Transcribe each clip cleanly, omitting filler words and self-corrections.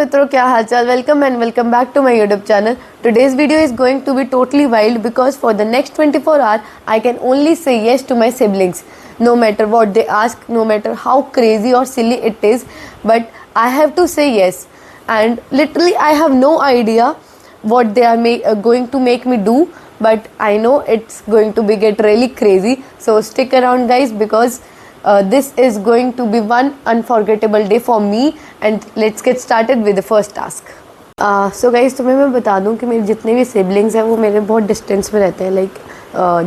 मित्रों, क्या हालचाल। Welcome and welcome back to my YouTube channel. Today's video is going to be totally wild because for the next 24 hour I can only say yes to my siblings, no matter what they ask, no matter how crazy or silly it is, but I have to say yes. And literally I have no idea what they are going to make me do, but I know it's going to be get really crazy. So stick around guys, because this is going to be one unforgettable day for me. And let's get started with the first task. So guys, तुम्हें मैं बता दूं कि मेरे जितने भी siblings हैं वो मेरे बहुत डिस्टेंस में रहते हैं। लाइक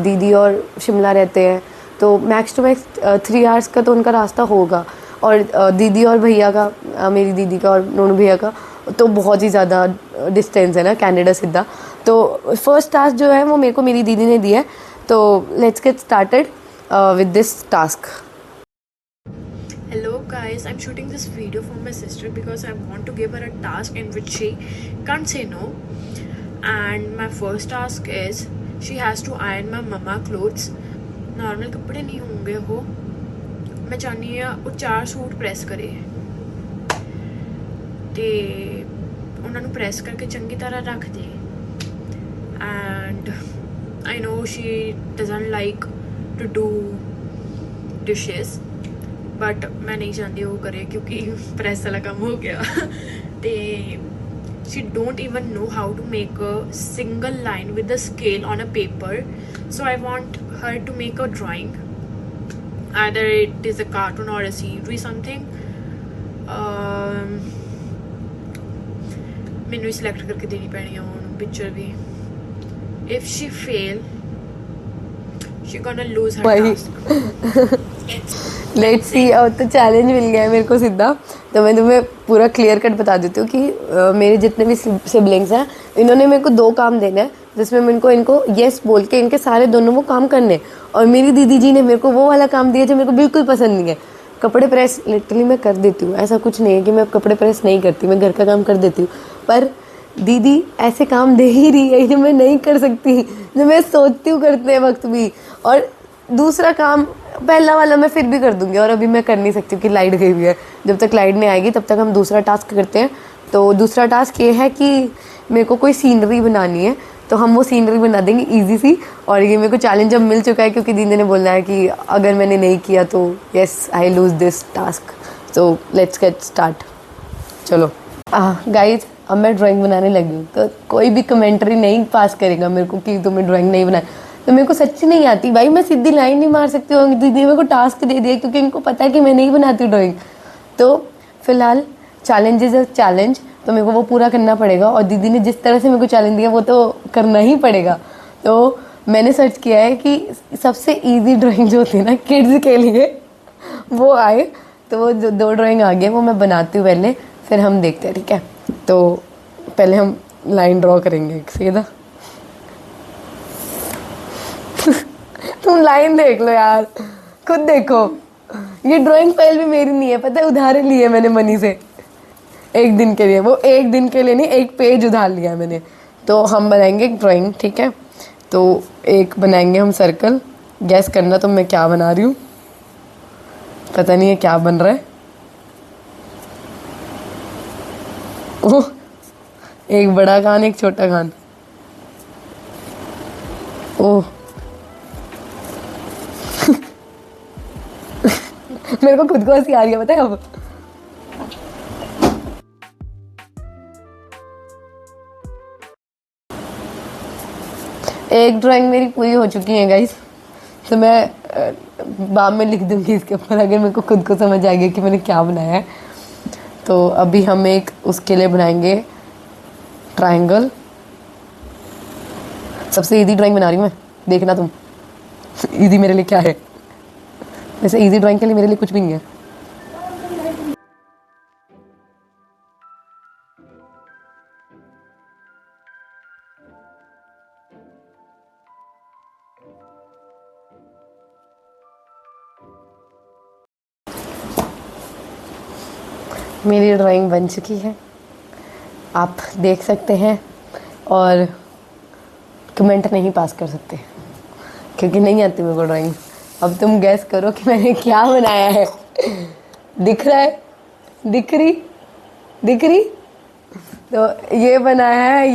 दीदी और शिमला रहते हैं, तो मैक्स टू मैक्स 3 आवर्स का तो उनका रास्ता होगा। और दीदी और भैया का, मेरी दीदी का और नोनू भैया का तो बहुत ही ज़्यादा डिस्टेंस है ना, कनाडा सीधा। तो फर्स्ट टास्क जो है वो मेरे को मेरी दीदी ने दिया है, तो let's get started with this task. Hello guys, I'm shooting this video for my sister because I want to give her a task in which she can't say no. And my first task is she has to iron my mama clothes. Normal कपड़े नहीं होंगे वो, मैं चाहनी है वो 4 suit press ਕਰੇ ਤੇ ਉਹਨਾਂ ਨੂੰ ਪ੍ਰੈਸ ਕਰਕੇ ਚੰਗੀ ਤਰ੍ਹਾਂ ਰੱਖ ਦੇ। And I know she doesn't like to do dishes, but मैं नहीं चाहती वो करे क्योंकि प्रेस वाला काम हो गया। तो she don't even know how to make a single line with the scale on a paper, so I want her to make a drawing, either it is a cartoon or a scenery something. मैनू ही select करके देनी पैनी है उन्होंने picture भी। if she fail she gonna lose her task. Let's see. अब तो challenge मिल गया है मेरे को सीधा, तो मैं तुम्हें पूरा क्लियर कट बता देती हूँ कि मेरे जितने भी सिबलिंग्स हैं इन्होंने मेरे को 2 काम देना है, जिसमें मैं इनको येस बोल के इनके सारे दोनों वो काम करने। और मेरी दीदी जी ने मेरे को वो वाला काम दिया जो मेरे को बिल्कुल पसंद नहीं है। कपड़े प्रेस लिटरली मैं कर देती हूँ, ऐसा कुछ नहीं है कि मैं कपड़े प्रेस नहीं करती, मैं घर का काम कर देती हूँ। पर दीदी ऐसे काम दे ही रही है जो मैं नहीं कर सकती, जो मैं सोचती हूँ करते वक्त भी। और दूसरा काम पहला वाला मैं फिर भी कर दूंगी, और अभी मैं कर नहीं सकती कि लाइट गई हुई है। जब तक लाइट नहीं आएगी तब तक हम दूसरा टास्क करते हैं। तो दूसरा टास्क ये है कि मेरे को कोई सीनरी बनानी है, तो हम वो सीनरी बना देंगे ईजी सी। और ये मेरे को चैलेंज अब मिल चुका है क्योंकि दीदी ने बोला है कि अगर मैंने नहीं किया तो yes I loose this task. So let's get start. चलो गाइज, अब मैं ड्राइंग बनाने लगी हूँ, तो कोई भी कमेंट्री नहीं पास करेगा मेरे को कि तुम्हें ड्राइंग नहीं बनाई। तो मेरे को सच्ची नहीं आती भाई, मैं सीधी लाइन नहीं मार सकती हूँ। दीदी ने मेरे को टास्क दे दिया क्योंकि इनको पता है कि मैं नहीं बनाती ड्राइंग। तो फिलहाल चैलेंज इज अ चैलेंज, तो मेरे को वो पूरा करना पड़ेगा। और दीदी ने जिस तरह से मेरे को चैलेंज दिया वो तो करना ही पड़ेगा। तो मैंने सर्च किया है कि सबसे ईजी ड्राइंग जो होती है ना किड्स के लिए वो आए, तो वो जो 2 ड्राइंग आ गए वो मैं बनाती हूँ पहले, फिर हम देखते हैं, ठीक है। तो पहले हम लाइन ड्रॉ करेंगे एक सीधा। तुम लाइन देख लो यार, खुद देखो। ये ड्राइंग फाइल भी मेरी नहीं है, पता है, उधार ली है मैंने मनी से एक दिन के लिए। वो एक दिन के लिए नहीं, एक पेज उधार लिया है मैंने। तो हम बनाएंगे एक ड्राइंग, ठीक है। तो एक बनाएंगे हम सर्कल। गैस करना तो मैं क्या बना रही हूँ, पता नहीं है क्या बन रहा है। ओह, एक बड़ा कान एक छोटा कान। ओह मेरे को खुद को हंसी आ रही है, पता है अब। एक ड्राइंग मेरी पूरी हो चुकी है गाइस, तो मैं बाद में लिख दूंगी इसके ऊपर अगर मेरे को खुद को समझ आ गया कि मैंने क्या बनाया है। तो अभी हम एक उसके लिए बनाएंगे ट्रायंगल। सबसे इजी ड्राइंग बना रही हूँ मैं, देखना तुम इजी मेरे लिए क्या है। वैसे इजी ड्राइंग के लिए मेरे लिए कुछ भी नहीं है। मेरी ड्राइंग बन चुकी है, आप देख सकते हैं। और कमेंट नहीं पास कर सकते क्योंकि नहीं आती मेरे को ड्राइंग। अब तुम गैस करो कि मैंने क्या बनाया है। दिख रहा है? दिख रही? तो ये बनाया है,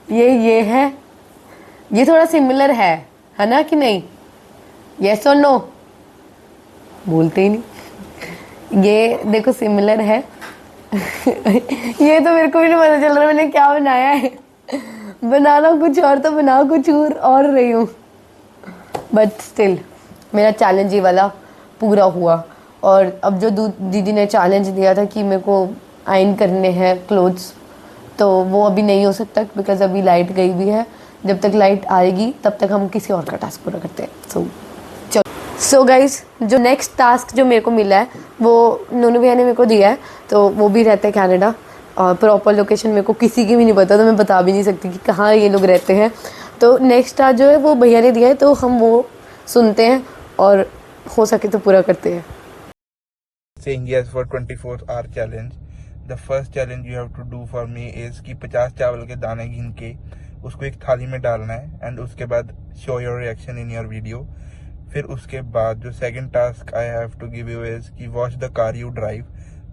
ये है, ये थोड़ा सिमिलर है ना कि नहीं? यस और नो? बोलते ही नहीं। ये देखो सिमिलर है। ये तो मेरे को भी नहीं पता चल रहा मैंने क्या बनाया है। बनाना कुछ और तो बना कुछ और रही हूँ, बट स्टिल मेरा चैलेंज ये वाला पूरा हुआ। और अब जो दीदी ने चैलेंज दिया था कि मेरे को आयरन करने हैं क्लोथ्स, तो वो अभी नहीं हो सकता बिकॉज अभी लाइट गई भी है। जब तक लाइट आएगी तब तक हम किसी और का टास्क पूरा करते हैं। सो गाइज, जो नेक्स्ट टास्क जो मेरे को मिला है वो नोनू भैया ने मेरे को दिया है। तो वो भी रहते हैं कनाडा, और प्रॉपर लोकेशन मेरे को किसी की भी नहीं पता, तो मैं बता भी नहीं सकती कि कहाँ ये लोग रहते हैं। तो नेक्स्ट टास्क जो है वो भैया ने दिया है, तो हम वो सुनते हैं और हो सके तो पूरा करते हैं। Saying yes for 24-hour challenge. The first challenge you have to do for me is कि 50 चावल के दाने गिन के उसको एक थाली में डालना है, एंड उसके बाद show your reaction in your video. फिर उसके बाद जो second task I have to give you is कि wash the car you drive,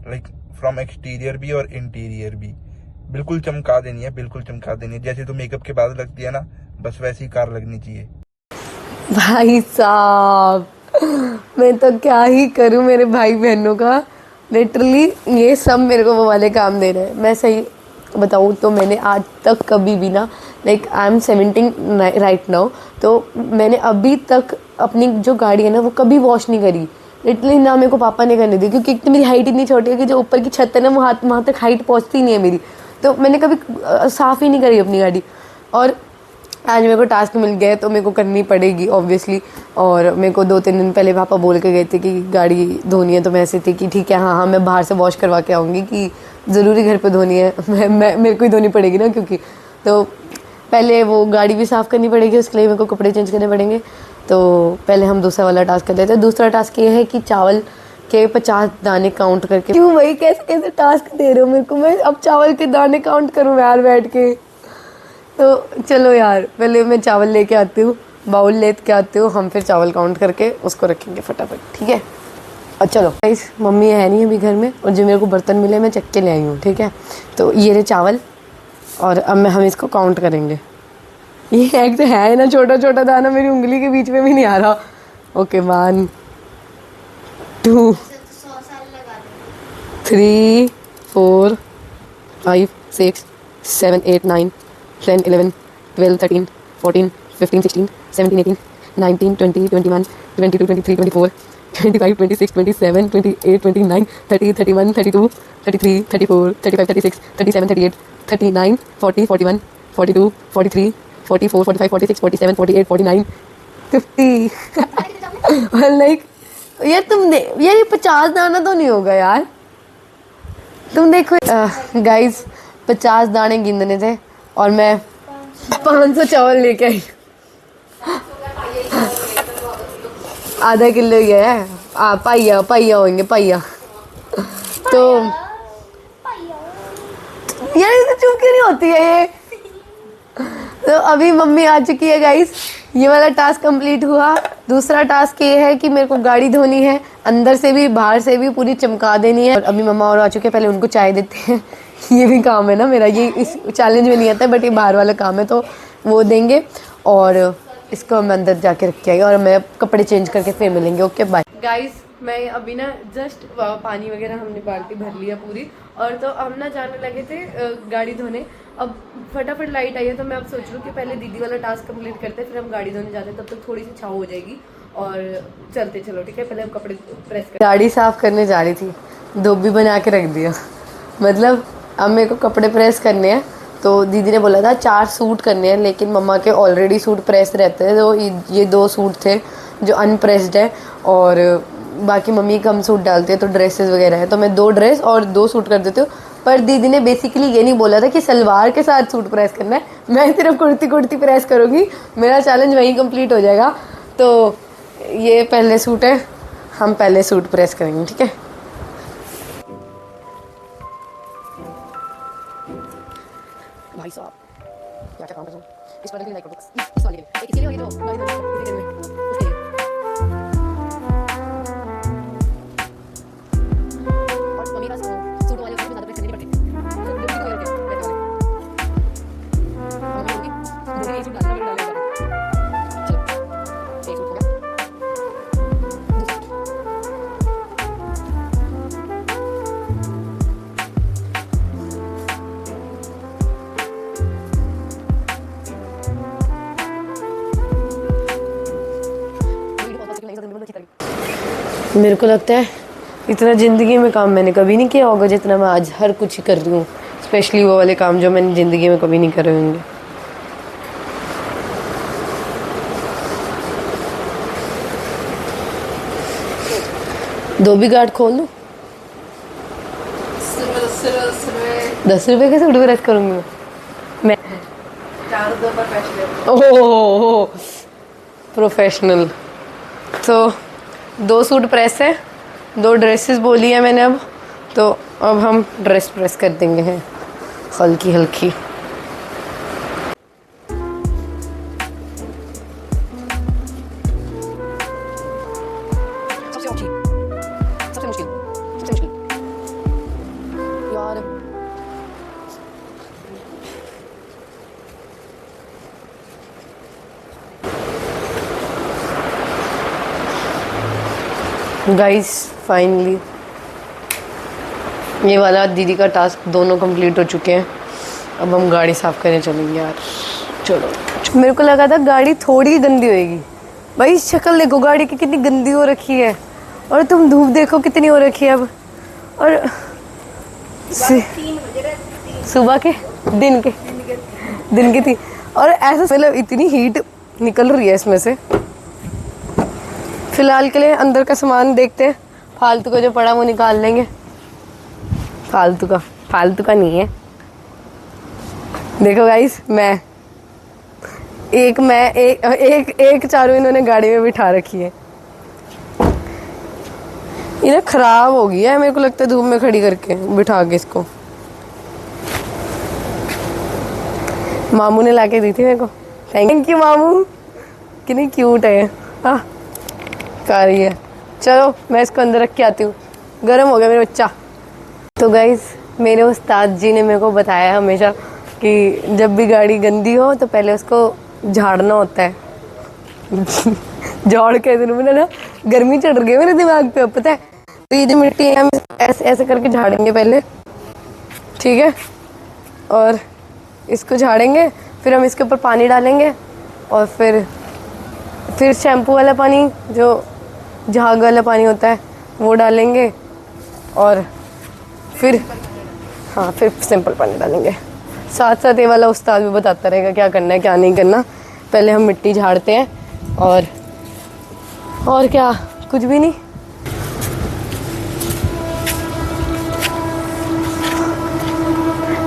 like from exterior भी और interior भी। बिल्कुल चमका देनी है, बिल्कुल चमका देनी है। जैसे तो मेकअप के बाद लगती है ना, बस वैसी कार लगनी चाहिए। भाई साहब, मैं तो क्या ही करूं मेरे भाई बहनों का। लिटरली ये सब मेरे को वो वाले काम दे रहे हैं। मैं सही बताऊं तो मैंने आज तक कभी भी ना, like I am 17 right now, तो मैंने अभी तक अपनी जो गाड़ी है ना वो कभी वॉश नहीं करी। लिटरली ना मेरे को पापा ने करने दी, क्योंकि एक तो मेरी हाइट इतनी छोटी है कि जो ऊपर की छत है ना वो वहाँ तक हाइट पहुँचती नहीं है मेरी। तो मैंने कभी साफ़ ही नहीं करी अपनी गाड़ी। और आज मेरे को टास्क मिल गया है तो मेरे को करनी पड़ेगी ऑब्वियसली। और मेरे को 2-3 दिन पहले पापा बोल के गए थे कि गाड़ी धोनी है, तो मैं ऐसे थी कि ठीक है हाँ मैं बाहर से वॉश करवा के आऊँगी, कि ज़रूरी घर पे धोनी है, मैं मेरे को ही धोनी पड़ेगी ना, क्योंकि तो पहले वो गाड़ी भी साफ़ करनी पड़ेगी, उसके लिए मेरे को कपड़े चेंज करने पड़ेंगे। तो पहले हम दूसरा वाला टास्क कर लेते हैं। दूसरा टास्क ये है कि चावल के 50 दाने काउंट करके। क्यों भाई, कैसे कैसे टास्क दे रहे हो मेरे को? मैं अब चावल के दाने काउंट करूँ यार बैठ के? तो चलो यार, पहले मैं चावल लेके आती हूँ, बाउल लेके आती हूँ, हम फिर चावल काउंट करके उसको रखेंगे फटाफट, ठीक है? और चलो गाइस, मम्मी है नहीं अभी घर में, और जो मेरे को बर्तन मिले मैं चक्के के ले आई हूँ, ठीक है? तो ये रहे चावल, और अब हम इसको काउंट करेंगे। ये एक तो है ना छोटा छोटा दाना, मेरी उंगली के बीच में भी नहीं आ रहा। ओके, 1 2 3 4 5 6 7 8 9 10 11 12 13 14 15 16 17 18 19 20 21 22 23 24 25 26 27 28 29 30 31 32 33 34 35 36 37 38 39 40 41 42 43 44 45 46 47 48 49 50। और लाइक यार यार ये 50 दाना तो नहीं होगा यार। तुम देखो गाइस, 50 दाने गिनने थे और मैं 500 चावल लेके आई। आधा किलो ही है, पाइया होंगे पाइया। तो यार इसे चुप क्यों नहीं होती है ये? तो अभी मम्मी आ चुकी है गाइस, ये वाला टास्क कंप्लीट हुआ। दूसरा टास्क ये है कि मेरे को गाड़ी धोनी है, अंदर से भी बाहर से भी पूरी चमका देनी है। और अभी मम्मा और आ चुके हैं, पहले उनको चाय देते हैं। ये भी काम है ना मेरा, ये इस चैलेंज में नहीं आता है, बट ये बाहर वाला काम है, तो वो देंगे और इसको हम अंदर जाके रख के आएंगे और मैं कपड़े चेंज करके फिर मिलेंगे। Okay bye guys. मैं अभी ना जस्ट पानी वगैरह हमने बाल्टी भर लिया पूरी, और तो हम ना जाने लगे थे गाड़ी धोने। अब फटाफट लाइट आई है, तो मैं अब सोच रही हूँ कि पहले दीदी वाला टास्क कंप्लीट करते हैं, फिर हम गाड़ी धोने जाते हैं, तब तक थोड़ी सी छाव हो जाएगी और चलते। चलो ठीक है, पहले हम कपड़े प्रेस कर। गाड़ी साफ़ करने जा रही थी, धोबी बना के रख दिया। मतलब अब मेरे को कपड़े प्रेस करने हैं, तो दीदी ने बोला था 4 सूट करने हैं, लेकिन मम्मा के ऑलरेडी सूट प्रेस रहते हैं, तो ये 2 सूट थे जो अनप्रेस्ड है, और बाकी मम्मी कम सूट डालती है तो ड्रेसेस वगैरह है, तो मैं 2 ड्रेस और 2 सूट कर देती हूँ। पर दीदी ने बेसिकली ये नहीं बोला था कि सलवार के साथ सूट प्रेस करना है, मैं सिर्फ कुर्ती प्रेस करूँगी, मेरा चैलेंज वहीं कंप्लीट हो जाएगा। तो ये पहले सूट है, हम पहले सूट प्रेस करेंगे, ठीक है? भाई साहब क्या काम कर रहा हूँ इस प्रोडक्ट के लिए, लाइक इस वाले के लिए, एक इसीलिए ये जो उसके लिए। और मम्मी का सूट वाले उसमें ज़्यादा प्रेस करने नहीं पड़ते, मेरे को लगता है इतना ज़िंदगी में काम मैंने कभी नहीं किया होगा जितना मैं आज हर कुछ ही कर रही हूँ, स्पेशली वो वाले काम जो मैंने ज़िंदगी में कभी नहीं करे होंगे। दो भी गार्ड खोल लूँ? 10 रुपये के सूट भी रख करूँगी मैं। ओह प्रोफेशनल। तो 2 सूट प्रेस है, 2 ड्रेसेस बोली है मैंने अब, तो अब हम ड्रेस प्रेस कर देंगे हैं हल्की हल्की। सबसे मुश्किल यार, गाइस फाइनली ये वाला दीदी का टास्क दोनों कंप्लीट हो चुके हैं। अब हम गाड़ी साफ करने चलेंगे यार। चलो, मेरे को लगा था गाड़ी थोड़ी गंदी होएगी, भाई शक्ल देखो गाड़ी की कितनी गंदी हो रखी है, और तुम धूप देखो कितनी हो रखी है अब। और सुबह के दिन की थी, और ऐसा मतलब इतनी हीट निकल रही है इसमें से। फिलहाल के लिए अंदर का सामान देखते हैं, फालतू का जो पड़ा वो निकाल लेंगे। फालतू का नहीं है। देखो गाइस, एक चारों इन्होंने गाड़ी में बिठा रखी है। ये ना खराब हो गई है, मेरे को लगता है धूप में खड़ी करके बिठा के इसको। मामू ने लाके दी थी मेरे को, थैंक यू मामू, कितनी क्यूट है। हाँ खा रही है। चलो मैं इसको अंदर रख के आती हूँ, गर्म हो गया मेरा बच्चा। तो गाइस मेरे उस्ताद जी ने मेरे को बताया हमेशा कि जब भी गाड़ी गंदी हो तो पहले उसको झाड़ना होता है। झाड़ के दिन में ना गर्मी चढ़ रही है मेरे दिमाग पे, पता है। तो ये जो मिट्टी है हम ऐसे ऐसे करके झाड़ेंगे पहले, ठीक है, और इसको झाड़ेंगे, फिर हम इसके ऊपर पानी डालेंगे, और फिर शैम्पू वाला पानी, जो झाग वाला पानी होता है वो डालेंगे, और फिर सिंपल पानी डालेंगे। साथ साथ ये वाला उस्ताद भी बताता रहेगा क्या करना है क्या नहीं करना। पहले हम मिट्टी झाड़ते हैं, और क्या, कुछ भी नहीं।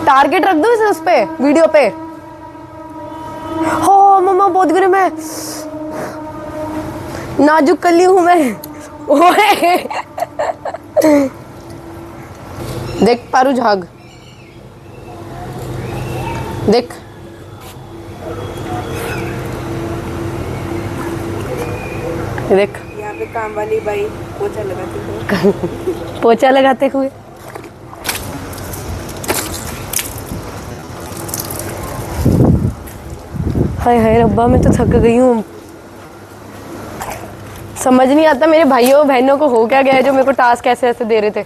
टारगेट रख दो इसे उस पे, वीडियो पे। हो मम्मा बहुत गर्म है, नाजुक कली हूँ मैं। ओए देख पारू झाग, देख देख यहाँ पे काम वाली बाई पोछा लगाते हुए। हाय हाय रब्बा, मैं तो थक गई हूँ। समझ नहीं आता मेरे भाइयों बहनों को हो क्या गया है जो मेरे को टास्क ऐसे ऐसे दे रहे थे।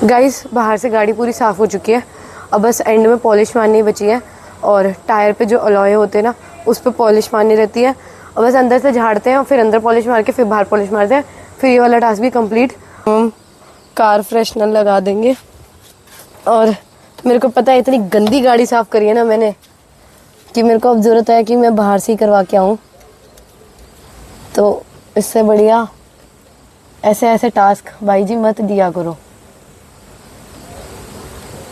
गाइस बाहर से गाड़ी पूरी साफ़ हो चुकी है, अब बस एंड में पॉलिश मारनी बची है, और टायर पे जो अलॉय होते हैं ना उस पर पॉलिश मारनी रहती है। और बस अंदर से झाड़ते हैं, और फिर अंदर पॉलिश मार के फिर बाहर पॉलिश मारते हैं, फिर ये वाला टास्क भी कंप्लीट। हम कार फ्रेशनर लगा देंगे। और मेरे को पता है इतनी गंदी गाड़ी साफ़ करी है ना मैंने कि मेरे को अब ज़रूरत है कि मैं बाहर से ही करवा के आऊँ। तो इससे बढ़िया ऐसे ऐसे टास्क भाई जी मत दिया करो।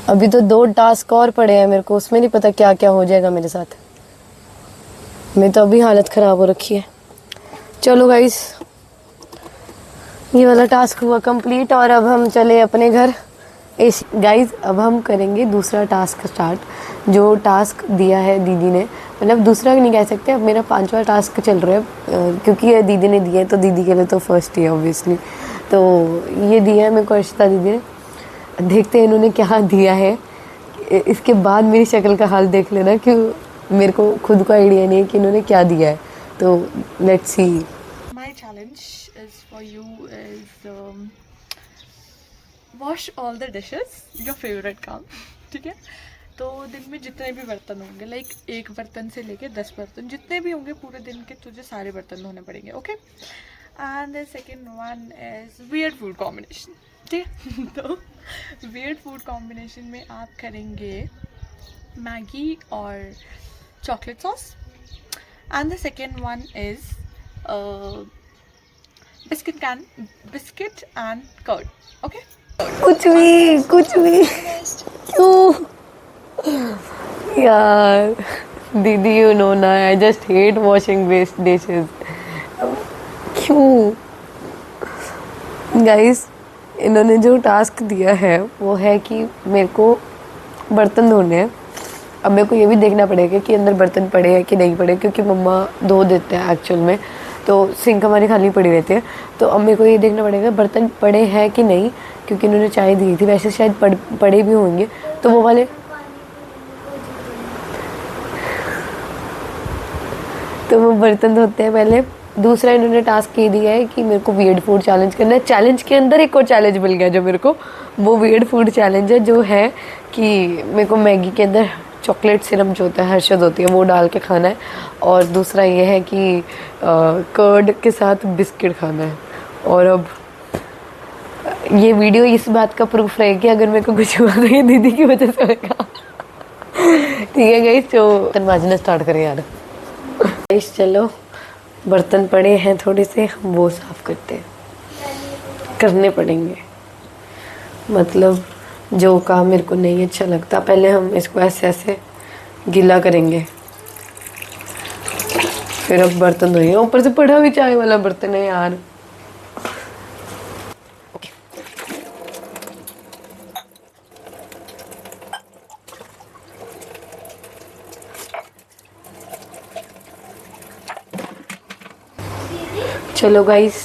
अभी तो 2 टास्क और पड़े हैं मेरे को, उसमें नहीं पता क्या क्या हो जाएगा मेरे साथ। मेरी तो अभी हालत ख़राब हो रखी है। चलो गाइस, ये वाला टास्क हुआ कंप्लीट, और अब हम चले अपने घर। गाइस अब हम करेंगे दूसरा टास्क स्टार्ट, जो टास्क दिया है दीदी ने। मतलब दूसरा नहीं कह सकते, अब मेरा 5वां टास्क चल रहा है, क्योंकि ये दीदी ने दिया है तो दीदी के लिए तो फर्स्ट ही है ऑब्वियसली। तो ये दिया है मेरे को अर्शिता दीदी ने। देखते हैं इन्होंने क्या दिया है। इसके बाद मेरी शक्ल का हाल देख लेना, क्यों मेरे को खुद को आइडिया नहीं है कि इन्होंने क्या दिया है। तो let's see. My challenge is for you is wash all the dishes, your favorite काम, ठीक है। तो दिन में जितने भी बर्तन होंगे, लाइक एक बर्तन से लेके 10 बर्तन जितने भी होंगे पूरे दिन के, तुझे सारे बर्तन धोने पड़ेंगे, okay. And the second one is weird food combination, ठीक है। तो वियर्ड फूड कॉम्बिनेशन में आप करेंगे मैगी और chocolate sauce. And the second one is biscuit and curd, okay. कुछ भी क्यों यार दीदी, यू नो ना, I just hate washing waste dishes. क्यों गाइस, इन्होंने जो टास्क दिया है वो है कि मेरे को बर्तन धोने हैं। अब मेरे को ये भी देखना पड़ेगा कि अंदर बर्तन पड़े हैं कि नहीं पड़े, क्योंकि मम्मा धो देते हैं एक्चुअल में, तो सिंक हमारी खाली पड़ी रहती है। तो अब मेरे को ये देखना पड़ेगा बर्तन पड़े हैं कि नहीं, क्योंकि इन्होंने चाय दी थी, वैसे शायद पड़े भी होंगे, तो वो वाले तो वो बर्तन धोते हैं पहले। दूसरा इन्होंने टास्क ये दिया है कि मेरे को वियर्ड फूड चैलेंज करना है। चैलेंज के अंदर एक और चैलेंज मिल गया जो मेरे को, वो वियर्ड फूड चैलेंज है, जो है कि मेरे को मैगी के अंदर चॉकलेट सिरप जो होता है, हर्षद होती है, वो डाल के खाना है। और दूसरा ये है कि कर्ड के साथ बिस्किट खाना है। और अब ये वीडियो इस बात का प्रूफ रहे कि अगर मेरे को कुछ हुआ तो ये दीदी की वजह से होगा। ठीक है गाइस, तो बर्तन मांजना स्टार्ट करें यार। गाइस चलो, बर्तन पड़े हैं थोड़े से, हम वो साफ करते हैं, करने पड़ेंगे। मतलब जो काम मेरे को नहीं अच्छा लगता, पहले हम इसको ऐसे ऐसे गीला करेंगे, फिर अब बर्तन धोएंगे। ऊपर से पड़ा भी चाय वाला बर्तन है यार। चलो गाइस,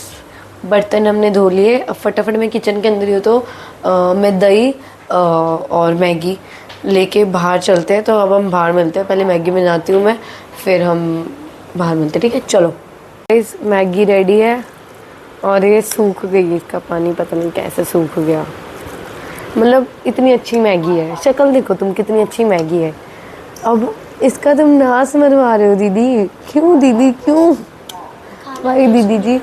बर्तन हमने धो लिए। अब फटाफट मैं किचन के अंदर ही हूँ, तो मैं दही और मैगी लेके बाहर चलते हैं। तो अब हम बाहर मिलते हैं, पहले मैगी बनाती हूँ मैं, फिर हम बाहर मिलते हैं, ठीक है। चलो गाइस, मैगी रेडी है और ये सूख गई, इसका पानी पता नहीं कैसे सूख गया। मतलब इतनी अच्छी मैगी है, शक्ल देखो तुम, कितनी अच्छी मैगी है। अब इसका तुम नाश मरवा रहे हो दीदी। क्यों दीदी, क्यों भाई? दीदी जी,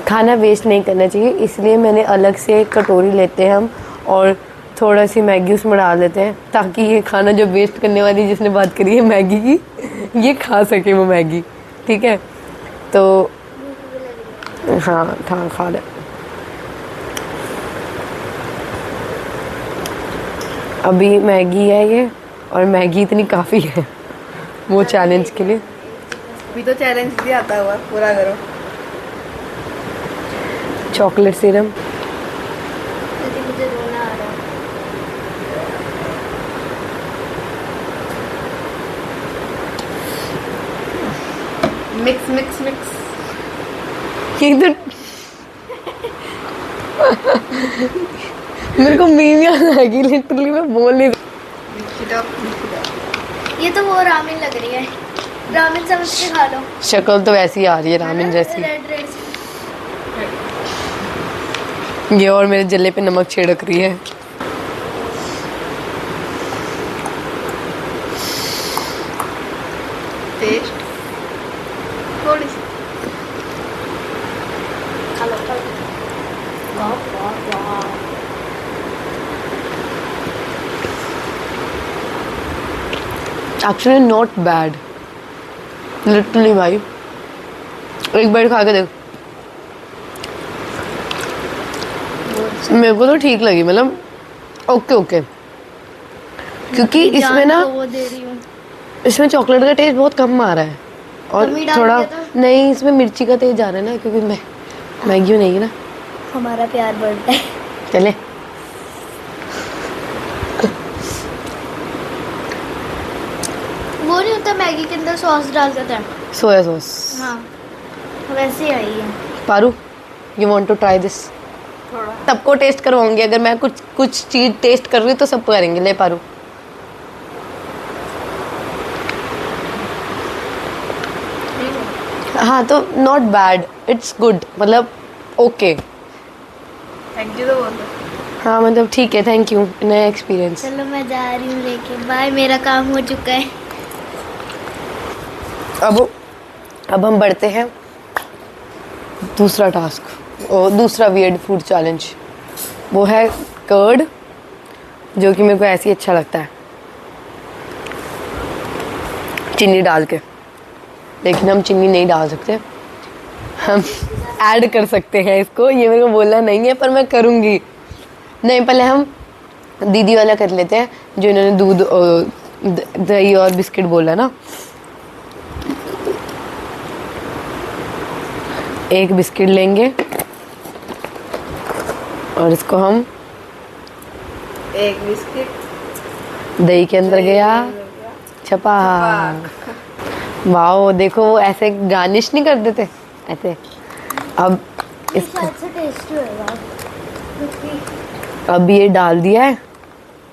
खाना वेस्ट नहीं करना चाहिए, इसलिए मैंने अलग से कटोरी लेते हैं हम, और थोड़ा सी मैगी उसमें डाल देते हैं, ताकि ये खाना जो वेस्ट करने वाली जिसने बात करी है मैगी की, ये खा सके वो मैगी, ठीक है। तो हाँ, खा ले। अभी मैगी है ये, और मैगी इतनी काफ़ी है वो चैलेंज के लिए। अभी तो चैलेंज भी आता हुआ, पूरा करो। चॉकलेट सिरप, मुझे रोना आ रहा है। Mix mix mix. ये तो मेरे को मीम याद आ गई, लिटरली मैं बोल नहीं। ये तो वो रामेन लग रही है, रामेन समझ के खा लो। शक्ल तो वैसी ही आ रही है रामेन जैसी। रेड रेड ये और मेरे जल्ले पे नमक छिड़क रही है। टेस्ट थोड़ी सी खा लो, खा लो। एक्चुअली नॉट बैड, लिटरली भाई, एक बार खा के देख। मेरे को तो ठीक लगी, मतलब ओके ओके, क्योंकि इसमें ना, वो दे रही हूँ। इसमें चॉकलेट का टेस्ट बहुत कम आ रहा है, और कमी डाल थोड़ा दिया था? नहीं, इसमें मिर्ची का तेज आ रहा है ना, क्योंकि मैगी नहीं है ना। हमारा प्यार बढ़ता है। चले वो नहीं होता मैगी के अंदर सॉस डाल देता है? Soya sauce. हाँ, वैसे ही आई है। Paru, you want to try this? थोड़ा सबको टेस्ट करवाऊंगी, अगर मैं कुछ चीज टेस्ट कर रही हूँ तो सबको करेंगे। ले पारू, हाँ तो नॉट बैड, इट्स गुड, मतलब ओके। थैंक यू तो बोल दो। हाँ मतलब ठीक है, थैंक यू, नया एक्सपीरियंस। चलो मैं जा रही हूँ लेके, बाय, मेरा काम हो चुका है। अब हम बढ़ते हैं दूसरा टास्क और दूसरा वियर्ड फूड चैलेंज। वो है कर्ड, जो कि मेरे को ऐसे ही अच्छा लगता है चीनी डाल के, लेकिन हम चीनी नहीं डाल सकते, हम ऐड कर सकते हैं इसको। ये मेरे को बोलना नहीं है पर मैं करूँगी। नहीं, पहले हम दीदी वाला कर लेते हैं, जो इन्होंने दूध दही और बिस्किट बोला ना। एक बिस्किट लेंगे और इसको हम एक बिस्किट दही के अंदर गया, छपा। वाओ, देखो वो ऐसे गार्निश नहीं कर देते ऐसे। अब इसको शायद से टेस्टी होगा। अब ये डाल दिया है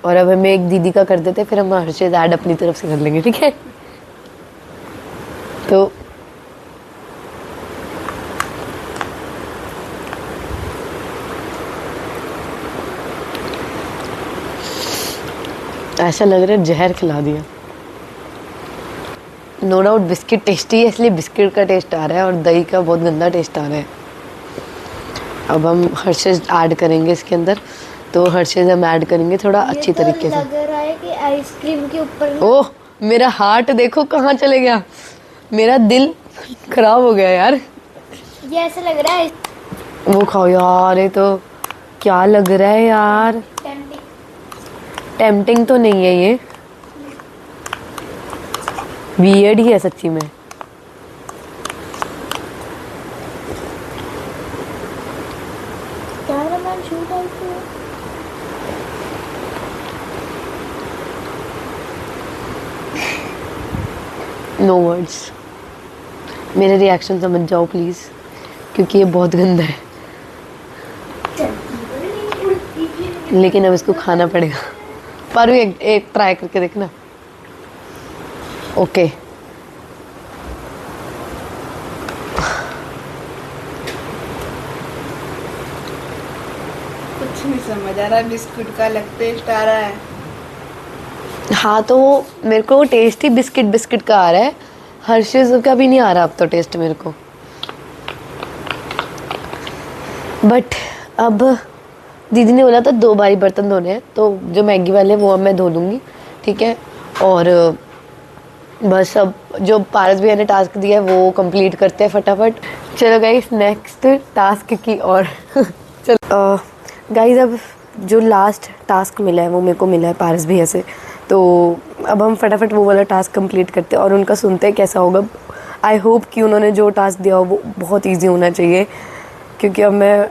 और अब हमें एक दीदी का कर देते, फिर हम हर चीज़ ऐड अपनी तरफ से कर लेंगे, ठीक है। तो ऐसा लग रहा है जहर खिला दिया। नो डाउट बिस्किट टेस्टी है, इसलिए बिस्किट का टेस्ट आ रहा है और दही का बहुत गंदा टेस्ट आ रहा है। अब हम हर्षेज ऐड करेंगे इसके अंदर, तो हर्षेज हम ऐड करेंगे थोड़ा अच्छी तरीके से। लग रहा है कि आइसक्रीम के ऊपर। ओह, मेरा हार्ट देखो कहाँ चले गया, मेरा दिल खराब हो गया यार। ये ऐसा लग रहा है वो खाओ यार, ये तो क्या लग रहा है यार, टेम्पटिंग तो नहीं है ये, वियर्ड ही है सच्ची में। Cameraman shoot out. No words, मेरे रिएक्शन समझ जाओ प्लीज़, क्योंकि ये बहुत गंदा है। लेकिन अब इसको खाना पड़ेगा। पर एक ट्राई करके देखना। ओके, कुछ नहीं समझ आ रहा, बिस्कुट का अलग टेस्ट आ रहा है। हाँ तो वो मेरे को टेस्ट ही बिस्किट बिस्किट का आ रहा है, हर्षेज का भी नहीं आ रहा अब तो टेस्ट मेरे को। बट अब दीदी ने बोला था 2 बारी बर्तन धोने हैं, तो जो मैगी वाले वो अब मैं धो लूँगी, ठीक है। और बस अब जो पारस भैया ने टास्क दिया है वो कंप्लीट करते हैं फटाफट। चलो गाइस, नेक्स्ट टास्क की और चलो गाइस, अब जो लास्ट टास्क मिला है वो मेरे को मिला है पारस भैया से, तो अब हम फटाफट वो वाला टास्क कंप्लीट करते हैं और उनका सुनते हैं कैसा होगा। आई होप कि उन्होंने जो टास्क दिया हो वो बहुत ईजी होना चाहिए, क्योंकि अब मैं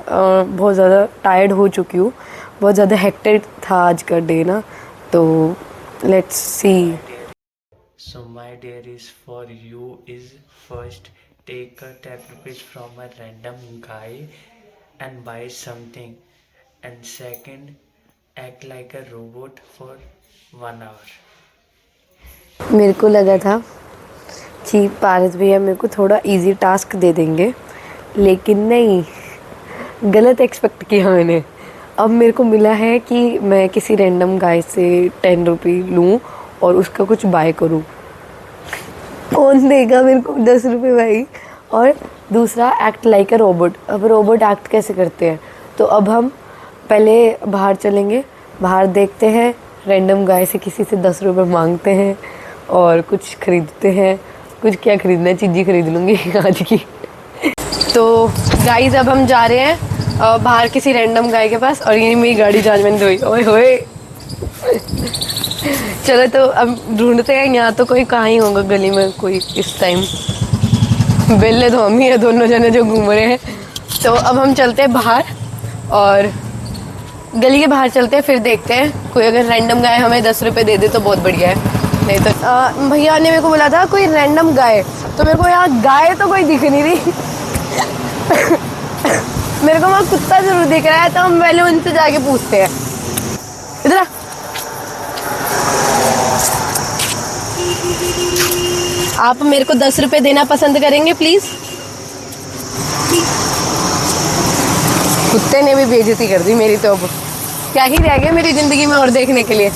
बहुत ज़्यादा टायर्ड हो चुकी हूँ, बहुत ज़्यादा हेक्टेड था आज का डे ना, तो let's see. So my diaries for you is first take a tablet from a random guy and buy something, and second act like a robot for 1 hour. मेरे को लगा था कि पारस भैया मेरे को थोड़ा इजी टास्क दे देंगे, लेकिन नहीं, गलत एक्सपेक्ट किया मैंने। अब मेरे को मिला है कि मैं किसी रैंडम गाय से 10 रुपये लूँ और उसका कुछ बाय करूँ। कौन देगा मेरे को 10 रुपये भाई। और दूसरा एक्ट लाइक अ रोबोट। अब रोबोट एक्ट कैसे करते हैं, तो अब हम पहले बाहर चलेंगे, बाहर देखते हैं, रैंडम गाय से किसी से 10 रुपये मांगते हैं और कुछ खरीदते हैं। कुछ क्या खरीदना है, चीज़ी खरीद लूँगी आज की। तो गाइस अब हम जा रहे हैं बाहर किसी रैंडम गाय के पास, और ये मेरी गाड़ी जहाँ मैंने धोई। ओए होए, चलो तो अब ढूंढते हैं, यहाँ तो कोई कहाँ ही होगा गली में कोई इस टाइम। बेले तो हम ही है दोनों जने जो घूम रहे हैं। तो अब हम चलते हैं बाहर और गली के बाहर चलते हैं, फिर देखते हैं कोई अगर रैंडम गाय हमें 10 रुपये दे दे तो बहुत बढ़िया है। नहीं तो भैया ने मेरे को बोला था कोई रैंडम गाय, तो मेरे को यहाँ गाय तो कोई दिख नहीं रही। मेरे को वहाँ कुत्ता जरूर दिख रहा है, तो हम पहले उनसे जाके पूछते हैं। इधर आ। आप मेरे को 10 रुपये देना पसंद करेंगे प्लीज? कुत्ते ने भी बेइज्जती कर दी मेरी तो अब। क्या ही रह गया मेरी ज़िंदगी में और देखने के लिए।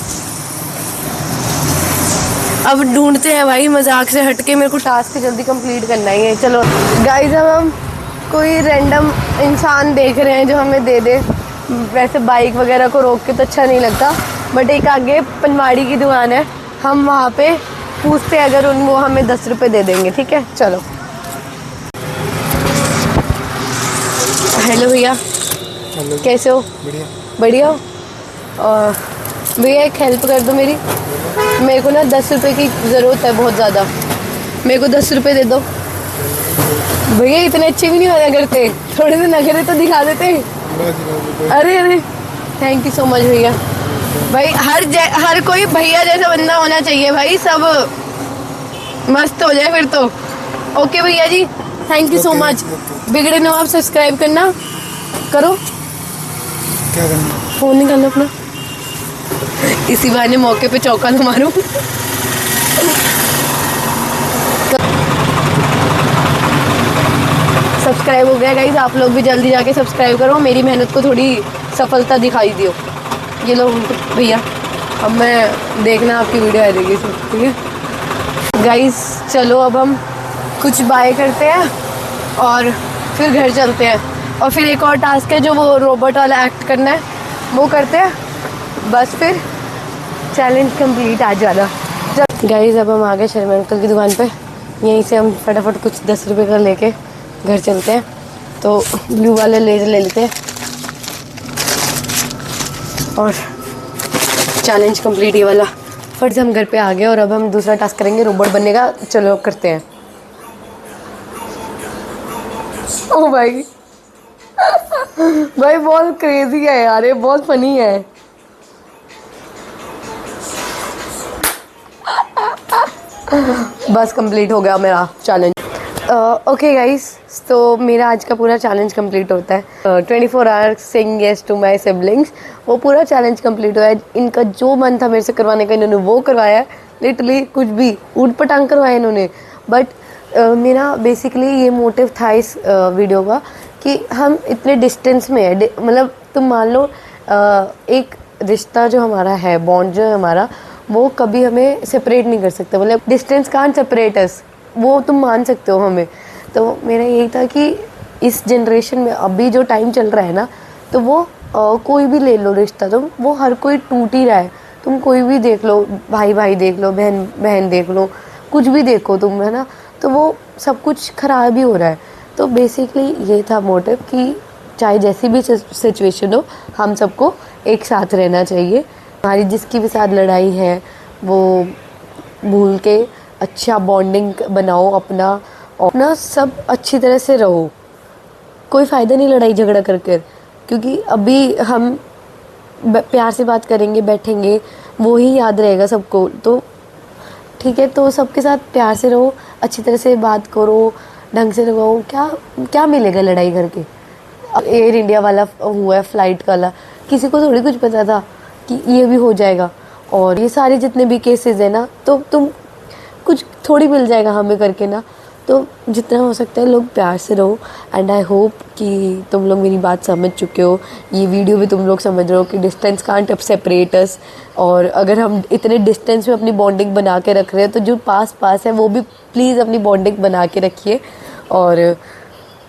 अब ढूंढते हैं भाई, मजाक से हटके मेरे को टास्क जल्दी कंप्लीट करना ही है। चलो गाइस, अब हम कोई रैंडम इंसान देख रहे हैं जो हमें दे दे। वैसे बाइक वगैरह को रोक के तो अच्छा नहीं लगता, बट एक आगे पनवाड़ी की दुकान है, हम वहाँ पे पूछते हैं, अगर वो हमें 10 रुपये दे देंगे। ठीक है, चलो। हेलो भैया, कैसे हो? बढ़िया। बढ़िया हो? और भैया एक हेल्प कर दो मेरी, मेरे को ना 10 रुपये की ज़रूरत है बहुत ज़्यादा, मेरे को 10 रुपये दे दो। भैया इतने अच्छे भी नहीं होना करते, थोड़े से नखरे तो दिखा देते। अरे अरे, थैंक यू सो मच भैया। भाई हर कोई भैया जैसा बंदा होना चाहिए भाई, सब मस्त हो जाए फिर तो। ओके भैया जी, थैंक यू सो मच। बिगड़े ना आप, सब्सक्राइब करना करो। क्या करना? फ़ोन निकालो अपना, इसी बहाने मौके पे चौका तो मारूं। सब्सक्राइब हो गया गाइस, आप लोग भी जल्दी जाके सब्सक्राइब करो, मेरी मेहनत को थोड़ी सफलता दिखाई दियो। ये लो भैया, अब मैं देखना आपकी वीडियो आ जाएगी इसमें। ठीक है गाइस, चलो अब हम कुछ बाय करते हैं और फिर घर चलते हैं, और फिर एक और टास्क है जो वो रोबोट वाला एक्ट करना है, वो करते हैं, बस फिर चैलेंज कंप्लीट आज वाला। गाइस, अब हम आ गए शर्मा अंकल की दुकान पे, यहीं से हम फटाफट कुछ 10 रुपये का लेके घर चलते हैं। तो ब्लू वाले लेज़र ले लेते हैं और चैलेंज कंप्लीट ये वाला। फट से हम घर पे आ गए और अब हम दूसरा टास्क करेंगे रोबोट बनने का। चलो करते हैं। ओ भाई भाई बहुत क्रेजी है यार, ये बहुत फनी है। बस कंप्लीट हो गया मेरा चैलेंज। ओके गाइस, तो मेरा आज का पूरा चैलेंज कंप्लीट होता है। 24 hours saying yes to my siblings, वो पूरा चैलेंज कंप्लीट हुआ है। इनका जो मन था मेरे से करवाने का, इन्होंने वो करवाया है। लिटरली कुछ भी ऊट पटांग करवाया इन्होंने। बट मेरा बेसिकली ये मोटिव था इस वीडियो का कि हम इतने डिस्टेंस में है, मतलब तुम मान लो एक रिश्ता जो हमारा है, बॉन्ड जो है हमारा, वो कभी हमें सेपरेट नहीं कर सकता। मतलब डिस्टेंस कांट सेपरेट अस, वो तुम मान सकते हो हमें। तो मेरा यही था कि इस जनरेशन में अभी जो टाइम चल रहा है ना, तो वो कोई भी ले लो रिश्ता, तुम वो हर कोई टूट ही रहा है। तुम कोई भी देख लो, भाई भाई देख लो, बहन बहन देख लो, कुछ भी देखो तुम, है ना, तो वो सब कुछ ख़राब ही हो रहा है। तो बेसिकली ये था मोटिव कि चाहे जैसी भी सिचुएशन हो, हम सबको एक साथ रहना चाहिए। हमारी जिसकी भी साथ लड़ाई है वो भूल के अच्छा बॉन्डिंग बनाओ अपना सब अच्छी तरह से रहो। कोई फ़ायदा नहीं लड़ाई झगड़ा करके, क्योंकि अभी हम प्यार से बात करेंगे, बैठेंगे, वो ही याद रहेगा सबको। तो ठीक है, तो सबके साथ प्यार से रहो, अच्छी तरह से बात करो, ढंग से लगाओ। क्या मिलेगा लड़ाई करके? एयर इंडिया वाला हुआ है, फ्लाइट वाला, किसी को थोड़ी कुछ पता था कि ये भी हो जाएगा। और ये सारे जितने भी केसेस हैं ना, तो तुम कुछ थोड़ी मिल जाएगा हमें करके ना। तो जितना हो सकता है लोग प्यार से रहो। एंड आई होप कि तुम लोग मेरी बात समझ चुके हो, ये वीडियो भी तुम लोग समझ रहे हो कि डिस्टेंस कांट अब सेपरेट अस। और अगर हम इतने डिस्टेंस में अपनी बॉन्डिंग बना के रख रहे हैं, तो जो पास है वो भी प्लीज़ अपनी बॉन्डिंग बना के रखिए। और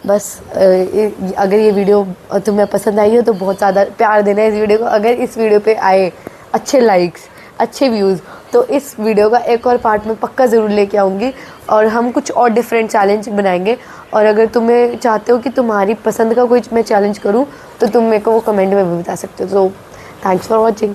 बस अगर ये वीडियो तुम्हें पसंद आई हो तो बहुत ज़्यादा प्यार देना है इस वीडियो को। अगर इस वीडियो पे आए अच्छे लाइक्स, अच्छे व्यूज़, तो इस वीडियो का एक और पार्ट में पक्का ज़रूर लेके आऊँगी और हम कुछ और डिफरेंट चैलेंज बनाएंगे। और अगर तुम्हें चाहते हो कि तुम्हारी पसंद का कोई मैं चैलेंज करूँ, तो तुम मेरे को वो कमेंट में भी बता सकते हो। तो थैंक्स फॉर वॉचिंग।